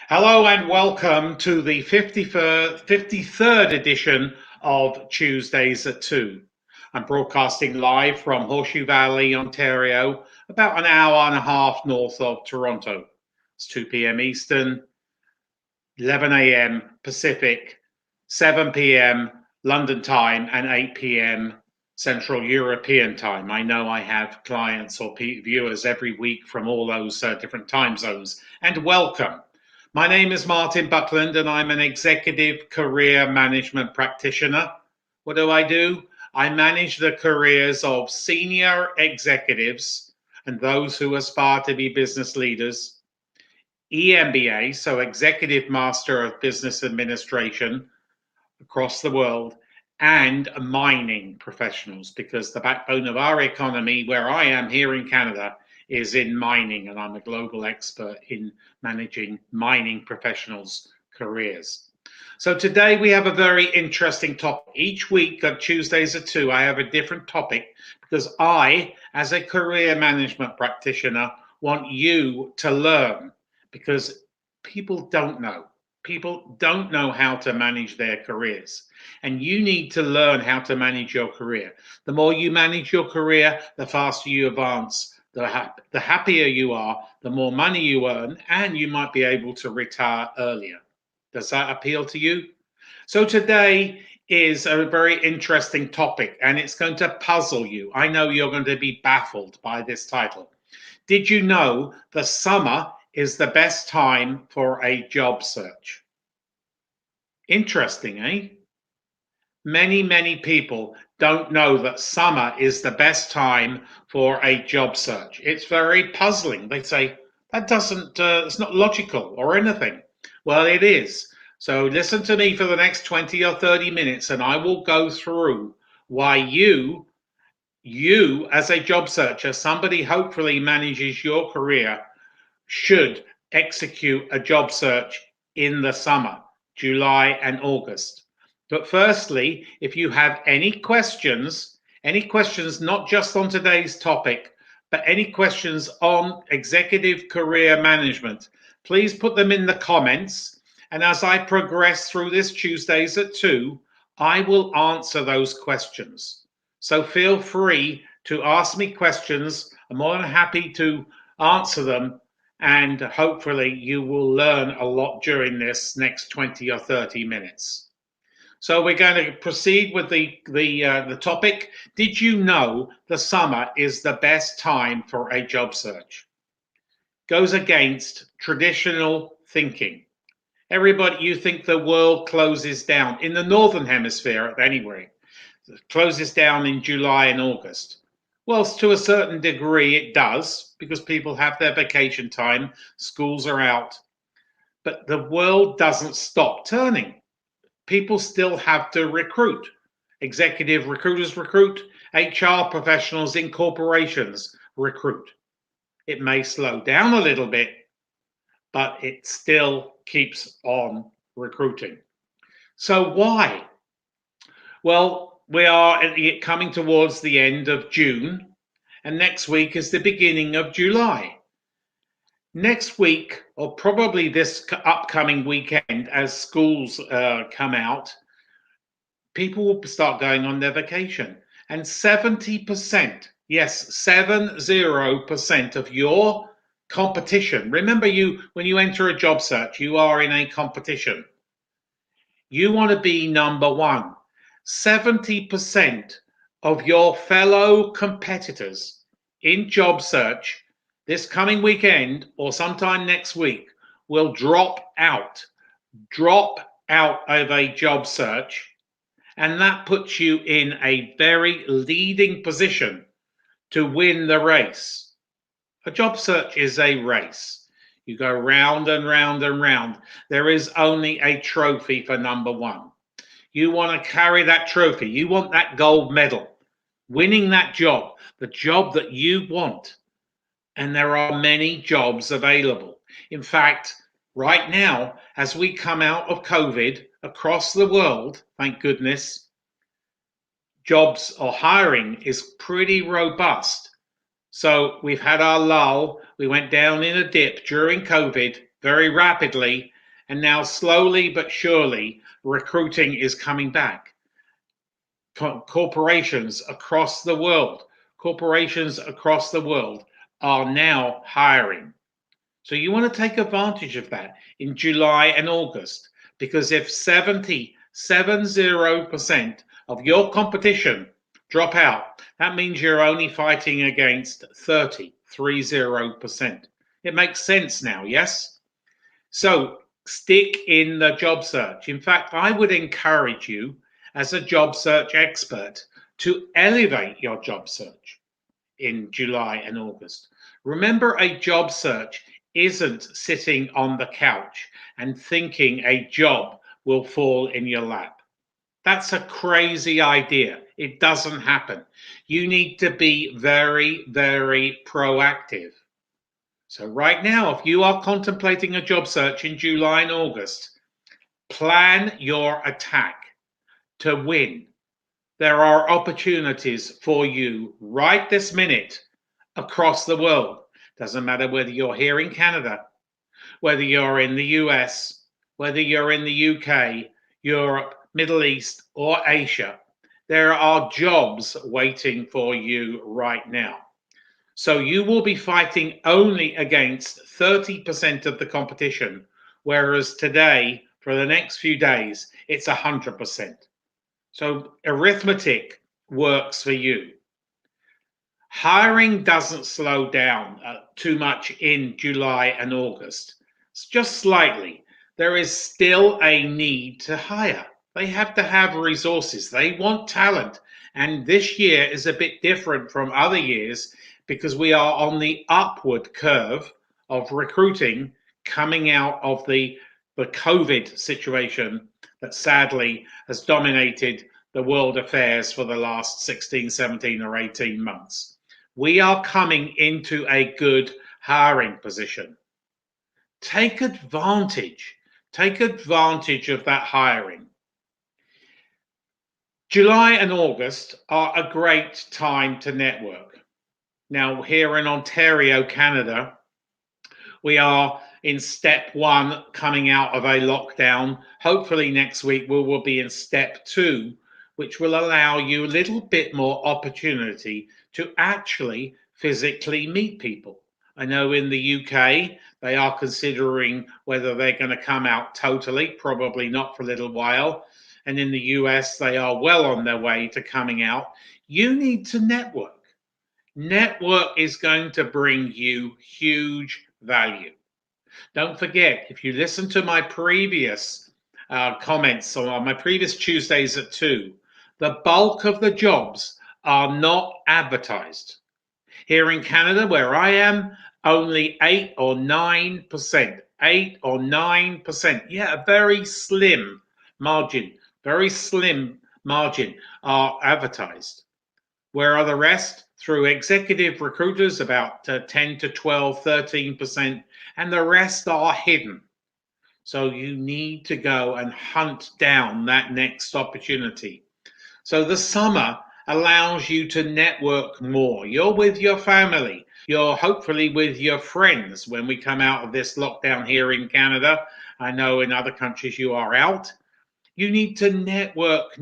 Hello and welcome to the 53rd edition of Tuesdays at 2. I'm broadcasting live from Horseshoe Valley, Ontario, about an hour and a half north of Toronto. It's 2 p.m. Eastern, 11 a.m. Pacific, 7 p.m. London time, and 8 p.m. Central European time. I know I have clients or viewers every week from all those different time zones, and welcome. My name is Martin Buckland, and I'm an executive career management practitioner. What do? I manage the careers of senior executives and those who aspire to be business leaders, EMBA, so Executive Master of Business Administration across the world, and mining professionals, because the backbone of our economy, where I am here in Canada, is in mining, and I'm a global expert in managing mining professionals' careers. So today we have a very interesting topic. Each week on Tuesdays at 2, I have a different topic because I, as a career management practitioner, want you to learn, because people don't know. People don't know how to manage their careers, and you need to learn how to manage your career. The more you manage your career, the faster you advance, the happier you are, the more money you earn, and you might be able to retire earlier. Does that appeal to you? So today is a very interesting topic, and it's going to puzzle you. I know you're going to be baffled by this title. Did you know the summer is the best time for a job search? Interesting, eh? Many people don't know that summer is the best time for a job search. It's very puzzling. They say, that doesn't, it's not logical or anything. Well, it is. So listen to me for the next 20 or 30 minutes, and I will go through why you as a job searcher, somebody hopefully manages your career, should execute a job search in the summer, July and August. But firstly, if you have any questions not just on today's topic, but any questions on executive career management, please put them in the comments. And as I progress through this Tuesdays at 2, I will answer those questions. So feel free to ask me questions. I'm more than happy to answer them, and hopefully you will learn a lot during this next 20 or 30 minutes. So we're going to proceed with the topic. Did you know the summer is the best time for a job search? Goes against traditional thinking. Everybody, you think the world closes down in the northern hemisphere anyway. It closes down in July and August. Well, to a certain degree it does, because people have their vacation time, schools are out. But the world doesn't stop turning. People still have to recruit. Executive recruiters recruit, HR professionals in corporations recruit. It may slow down a little bit, but it still keeps on recruiting. So why? Well, we are coming towards the end of June, and next week is the beginning of July. Next week, or probably this upcoming weekend, as schools come out, people will start going on their vacation. And 70%, yes, 70% of your competition. Remember, when you enter a job search, you are in a competition. You want to be number one. 70% of your fellow competitors in job search this coming weekend or sometime next week will drop out of a job search, and that puts you in a very leading position to win the race. A job search is a race. You go round and round and round. There is only a trophy for number one. You want to carry that trophy. You want that gold medal, winning that job, the job that you want. And there are many jobs available. In fact, right now, as we come out of COVID across the world, thank goodness, jobs or hiring is pretty robust. So we've had our lull. We went down in a dip during COVID very rapidly, And now, slowly but surely, recruiting is coming back. Corporations across the world, are now hiring. So you want to take advantage of that in July and August, because if 70% of your competition drop out, that means you're only fighting against 30%. It makes sense now, yes? So stick in the job search. In fact, I would encourage you as a job search expert to elevate your job search in July and August. Remember, a job search isn't sitting on the couch and thinking a job will fall in your lap. That's a crazy idea. It doesn't happen. You need to be very, very proactive. So, right now, if you are contemplating a job search in July and August, plan your attack to win. There are opportunities for you right this minute across the world. Doesn't matter whether you're here in Canada, whether you're in the US, whether you're in the UK, Europe, Middle East, or Asia. There are jobs waiting for you right now. So you will be fighting only against 30% of the competition, whereas today, for the next few days, it's 100%. So arithmetic works for you. Hiring doesn't slow down too much in July and August. It's just slightly. There is still a need to hire. They have to have resources. They want talent. And this year is a bit different from other years because we are on the upward curve of recruiting coming out of the COVID situation that sadly has dominated the world affairs for the last 16, 17, or 18 months. We are coming into a good hiring position. Take advantage of that hiring. July and August are a great time to network. Now, here in Ontario, Canada, we are in step 1 coming out of a lockdown. Hopefully next week we will be in step 2, which will allow you a little bit more opportunity to actually physically meet people. I know in the UK, they are considering whether they're going to come out totally, probably not for a little while. And in the US, they are well on their way to coming out. You need to network. Network is going to bring you huge value. Don't forget, if you listen to my previous comments on my previous Tuesdays at 2, the bulk of the jobs are not advertised. Here in Canada, where I am, only 8 or 9%. 8 or 9%. Yeah, a very slim margin are advertised. Where are the rest? Through executive recruiters, about 10 to 12, 13%, and the rest are hidden. So you need to go and hunt down that next opportunity. So the summer allows you to network more. You're with your family. You're hopefully with your friends when we come out of this lockdown here in Canada. I know in other countries you are out. You need to network.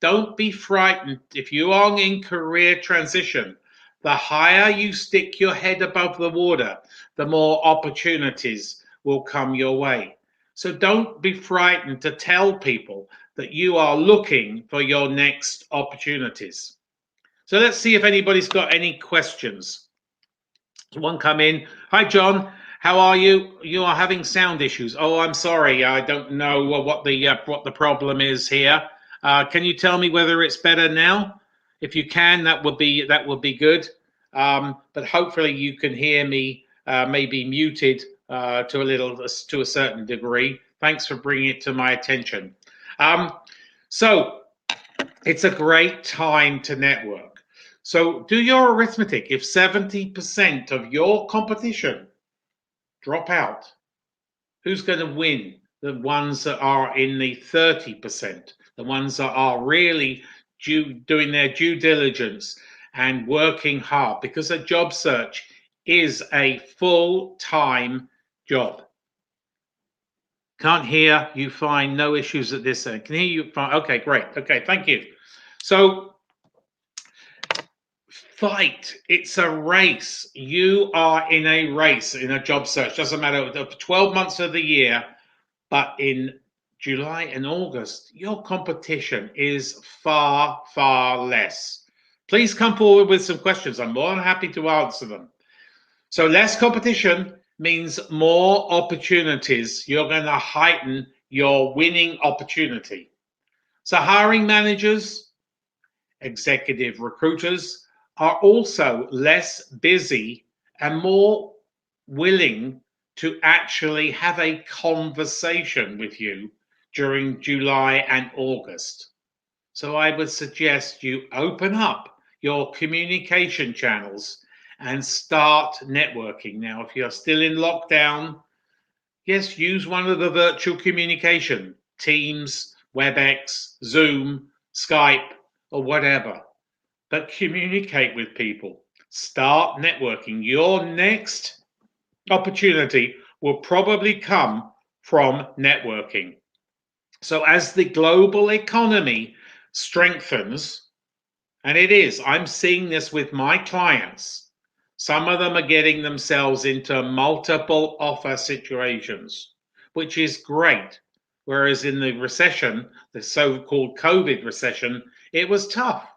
Don't be frightened. If you are in career transition, the higher you stick your head above the water, the more opportunities will come your way. So don't be frightened to tell people that you are looking for your next opportunities. So let's see if anybody's got any questions. One come in. Hi, John. How are you? You are having sound issues. Oh, I'm sorry. I don't know what the problem is here. Can you tell me whether it's better now? If you can, that would be good. But hopefully you can hear me. Maybe muted to a certain degree. Thanks for bringing it to my attention. So it's a great time to network. So do your arithmetic. If 70% of your competition drop out, who's going to win? The ones that are in the 30%, the ones that are really doing their due diligence and working hard, because a job search is a full-time job. Can't hear you fine. No issues at this end. Can hear you fine. Okay, great. Okay, thank you. So fight. It's a race. You are in a race, in a job search. Doesn't matter, 12 months of the year, but in July and August, your competition is far, far less. Please come forward with some questions. I'm more than happy to answer them. So less competition means more opportunities. You're going to heighten your winning opportunity. So hiring managers, executive recruiters are also less busy and more willing to actually have a conversation with you during July and August. So I would suggest you open up your communication channels and start networking. Now, if you're still in lockdown, yes, use one of the virtual communication, Teams, WebEx, Zoom, Skype, or whatever. But communicate with people. Start networking. Your next opportunity will probably come from networking. So as the global economy strengthens, and it is, I'm seeing this with my clients, some of them are getting themselves into multiple offer situations, which is great. Whereas in the recession, the so-called COVID recession, it was tough.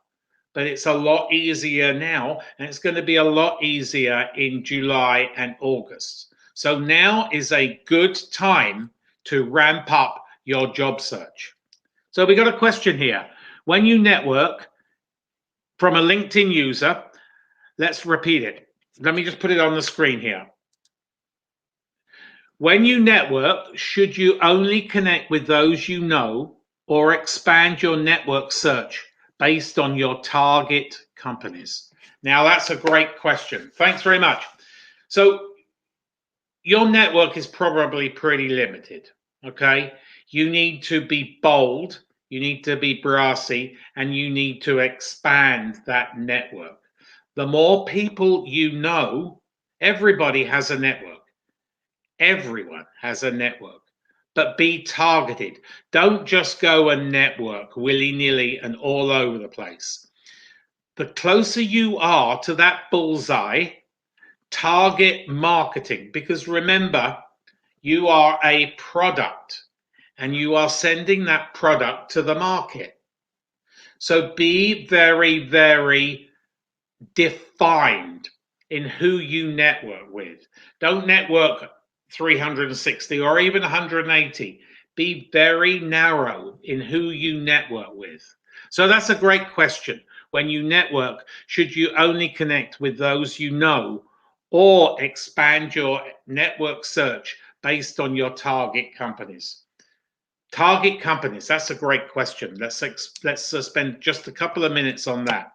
But it's a lot easier now, and it's going to be a lot easier in July and August. So now is a good time to ramp up your job search. So we got a question here. When you network from a LinkedIn user, let's repeat it. Let me just put it on the screen here. When you network, should you only connect with those you know or expand your network search based on your target companies? Now, that's a great question. Thanks very much. So your network is probably pretty limited, okay? You need to be bold, you need to be brassy, and you need to expand that network. The more people you know, everybody has a network. Everyone has a network, but be targeted. Don't just go and network willy-nilly and all over the place. The closer you are to that bullseye, target marketing, because remember, you are a product and you are sending that product to the market. So be very, very defined in who you network with. Don't network 360 or even 180. Be very narrow in who you network with. So that's a great question. When you network, should you only connect with those you know or expand your network search based on your target companies? Target companies, that's a great question. Let's spend just a couple of minutes on that.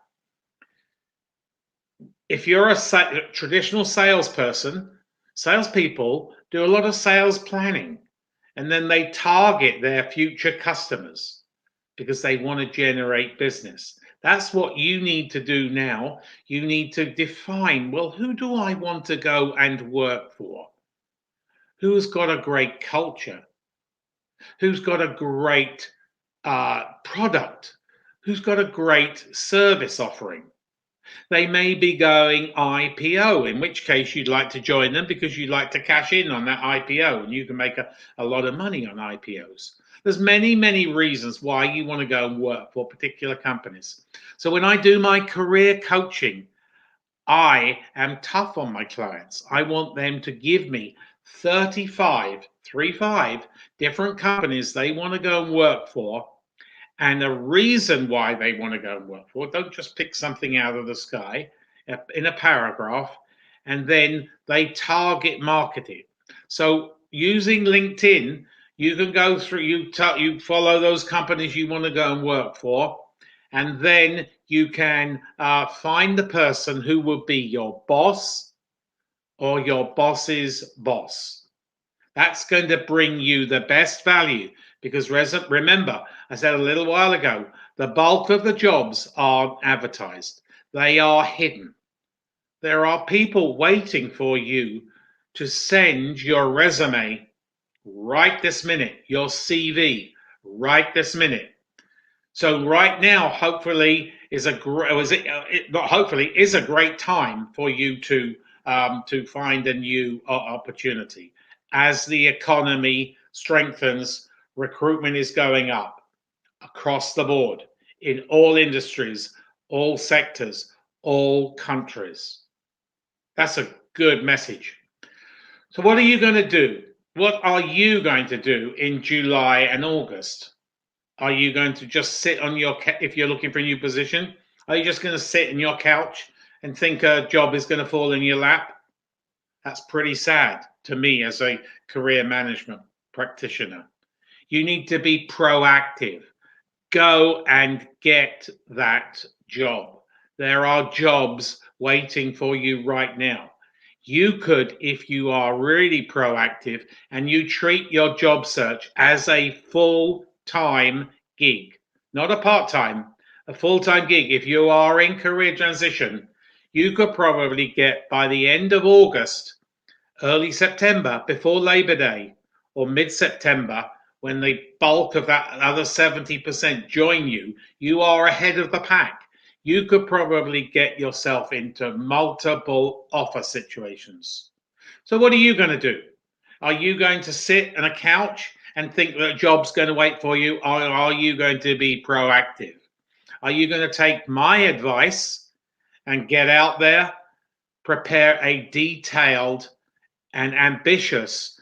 If you're a traditional salesperson, salespeople do a lot of sales planning, and then they target their future customers because they want to generate business. That's what you need to do now. You need to define, well, who do I want to go and work for? Who's got a great culture? Who's got a great product? Who's got a great service offering? They may be going IPO, in which case you'd like to join them because you'd like to cash in on that IPO, and you can make a lot of money on IPOs. There's many, many reasons why you want to go and work for particular companies. So when I do my career coaching, I am tough on my clients. I want them to give me 35 different companies they want to go and work for, and the reason why they want to go and work for. Don't just pick something out of the sky in a paragraph, and then they target market it. So using LinkedIn, you can go through, you follow those companies you want to go and work for, and then you can find the person who will be your boss or your boss's boss. That's going to bring you the best value, because remember, I said a little while ago, the bulk of the jobs aren't advertised. They are hidden. There are people waiting for you to send your resume right this minute, your CV right this minute. So right now, hopefully, is a not hopefully is a great time for you to find a new opportunity. As the economy strengthens, recruitment is going up across the board in all industries, all sectors, all countries. That's a good message. So, what are you going to do? What are you going to do in July and August? Are you going to just sit on your, if you're looking for a new position, are you just going to sit in your couch and think a job is going to fall in your lap? That's pretty sad to me as a career management practitioner. You need to be proactive. Go and get that job. There are jobs waiting for you right now. You could, if you are really proactive and you treat your job search as a full-time gig, not a part-time, a full-time gig. If you are in career transition, you could probably get by the end of August, early September, before Labor Day, or mid-September, when the bulk of that other 70% join you, you are ahead of the pack. You could probably get yourself into multiple offer situations. So what are you going to do? Are you going to sit on a couch and think that a job's going to wait for you, or are you going to be proactive? Are you going to take my advice and get out there, prepare a detailed and ambitious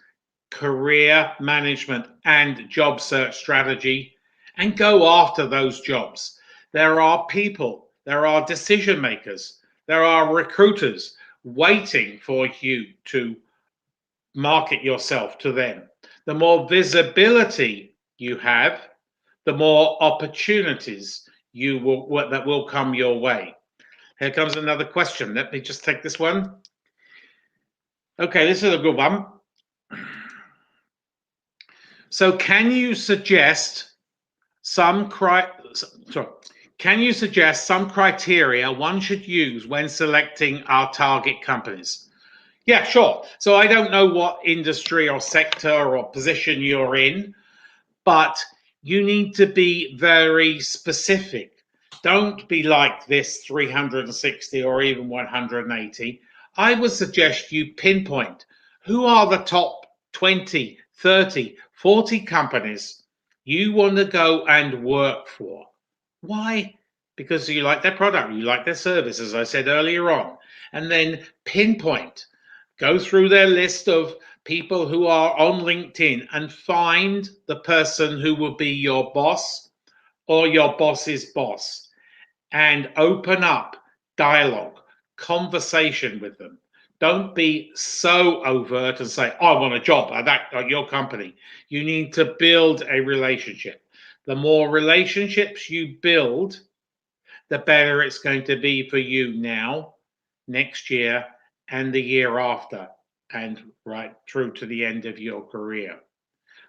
career management and job search strategy and go after those jobs? There are people, there are decision makers, there are recruiters waiting for you to market yourself to them. The more visibility you have, the more opportunities that will come your way. Here comes another question. Let me just take this one. Okay, this is a good one. So, can you suggest some criteria one should use when selecting our target companies? Yeah, sure. So I don't know what industry or sector or position you're in, but you need to be very specific. Don't be like this 360 or even 180. I would suggest you pinpoint who are the top 20, 30, 40 companies you want to go and work for. Why? Because you like their product, you like their service, as I said earlier on. And then pinpoint, go through their list of people who are on LinkedIn and find the person who will be your boss or your boss's boss and open up dialogue, conversation with them. Don't be so overt and say, I want a job at your company. You need to build a relationship. The more relationships you build, the better it's going to be for you now, next year, and the year after, and right through to the end of your career.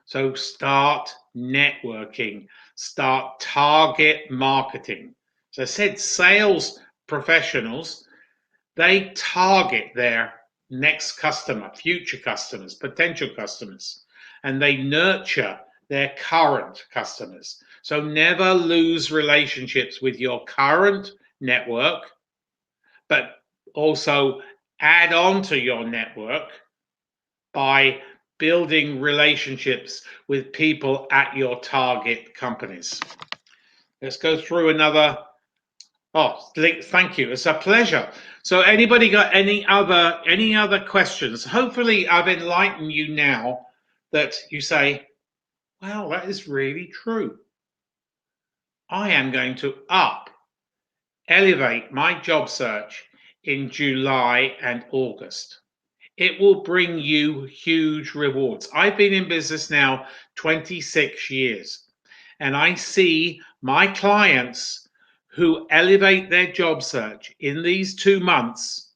So start networking, start target marketing. As I said, sales professionals, they target their next customer, future customers, potential customers, and they nurture their current customers. So never lose relationships with your current network, but also add on to your network by building relationships with people at your target companies. Let's go through another. Oh, thank you. It's a pleasure. So anybody got any other questions? Hopefully I've enlightened you now that you say, wow, that is really true. I am going to elevate my job search in July and August. It will bring you huge rewards. I've been in business now 26 years, and I see my clients who elevate their job search in these 2 months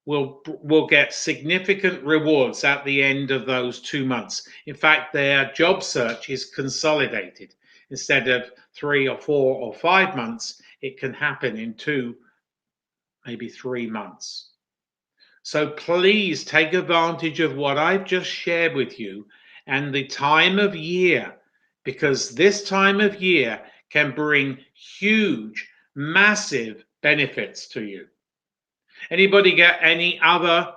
will get significant rewards at the end of those 2 months. In fact, their job search is consolidated. Instead of 3 or 4 or 5 months, it can happen in 2, maybe 3 months. So please take advantage of what I've just shared with you and the time of year, because this time of year can bring huge, massive benefits to you. Anybody get any other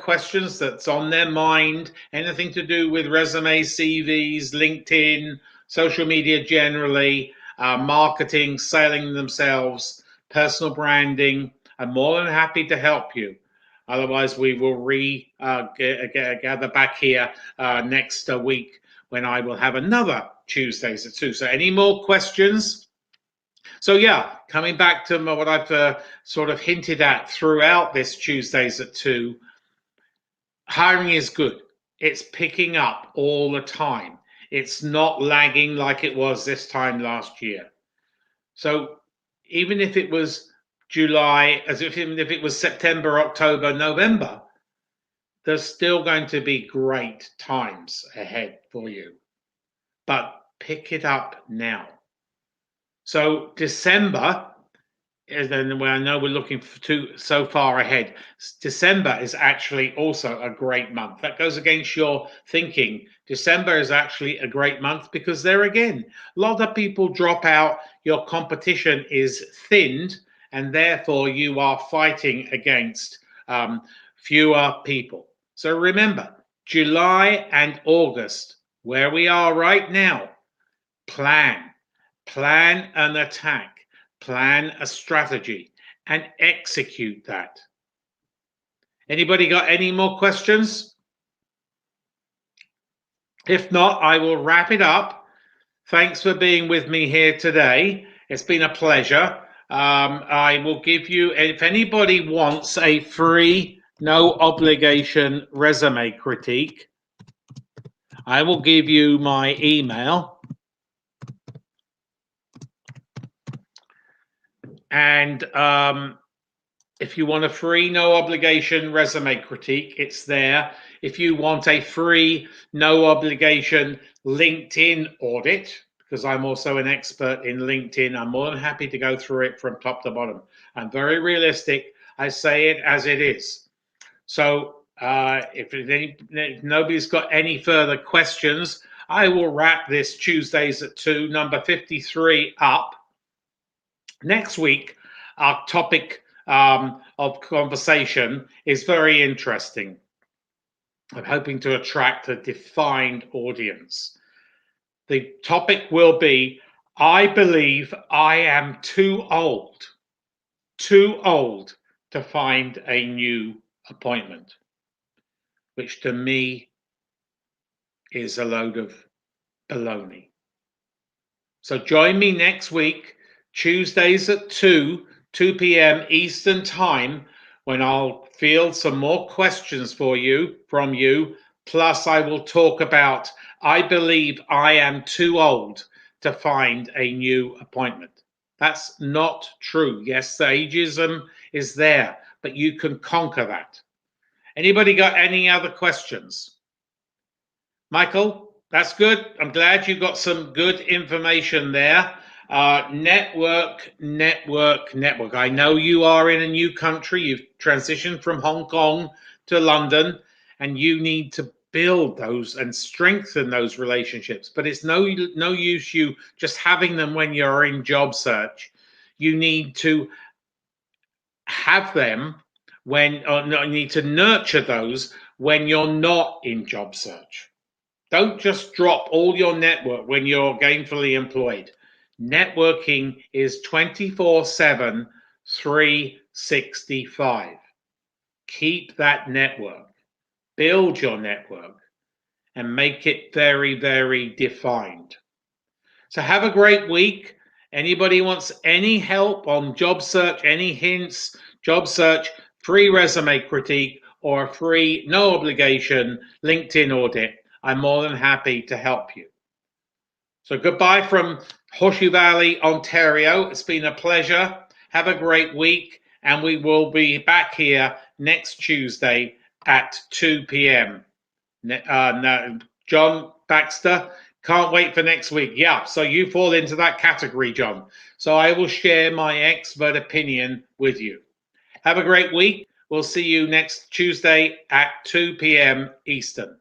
questions that's on their mind? Anything to do with resumes, CVs, LinkedIn, social media generally, marketing, selling themselves, personal branding? I'm more than happy to help you. Otherwise, we will gather back here next week when I will have another Tuesdays at 2. So any more questions? So yeah, coming back to what I've sort of hinted at throughout this Tuesdays at 2, hiring is good. It's picking up all the time. It's not lagging like it was this time last year. So even if it was July, even if it was September, October, November, there's still going to be great times ahead for you. But pick it up now. So December, and then I know we're looking so far ahead. December is actually also a great month. That goes against your thinking. December is actually a great month because there again, a lot of people drop out. Your competition is thinned, and therefore you are fighting against fewer people. So remember, July and August, where we are right now, plan an attack, plan a strategy, and execute that. Anybody got any more questions? If not, I will wrap it up. Thanks for being with me here today. It's been a pleasure. I will give you, if anybody wants a free, no obligation resume critique, I will give you my email. And if you want a free, no obligation resume critique, it's there. If you want a free, no obligation LinkedIn audit, because I'm also an expert in LinkedIn, I'm more than happy to go through it from top to bottom. I'm very realistic. I say it as it is. So if nobody's got any further questions, I will wrap this Tuesdays at 2, number 53 up. Next week, our topic of conversation is very interesting. I'm hoping to attract a defined audience. The topic will be, I believe I am too old to find a new appointment, which to me is a load of baloney. So join me next week, Tuesdays at 2 p.m. Eastern Time, when I'll field some more questions from you. Plus, I will talk about, I believe I am too old to find a new appointment. That's not true. Yes, the ageism is there, but you can conquer that. Anybody got any other questions? Michael, that's good. I'm glad you got some good information there. Network. I know you are in a new country. You've transitioned from Hong Kong to London, and you need to build those and strengthen those relationships. But it's no use you just having them when you're in job search. You need to have them you need to nurture those when you're not in job search. Don't just drop all your network when you're gainfully employed. Networking is 24/7, 365. Keep that network. Build your network and make it very, very defined. So have a great week. Anybody wants any help on job search, any hints, job search, free resume critique, or a free, no obligation LinkedIn audit, I'm more than happy to help you. So goodbye from Horseshoe Valley, Ontario. It's been a pleasure. Have a great week, and we will be back here next Tuesday at 2 p.m. John Baxter, can't wait for next week. Yeah, so you fall into that category, John. So I will share my expert opinion with you. Have a great week. We'll see you next Tuesday at 2 p.m. Eastern.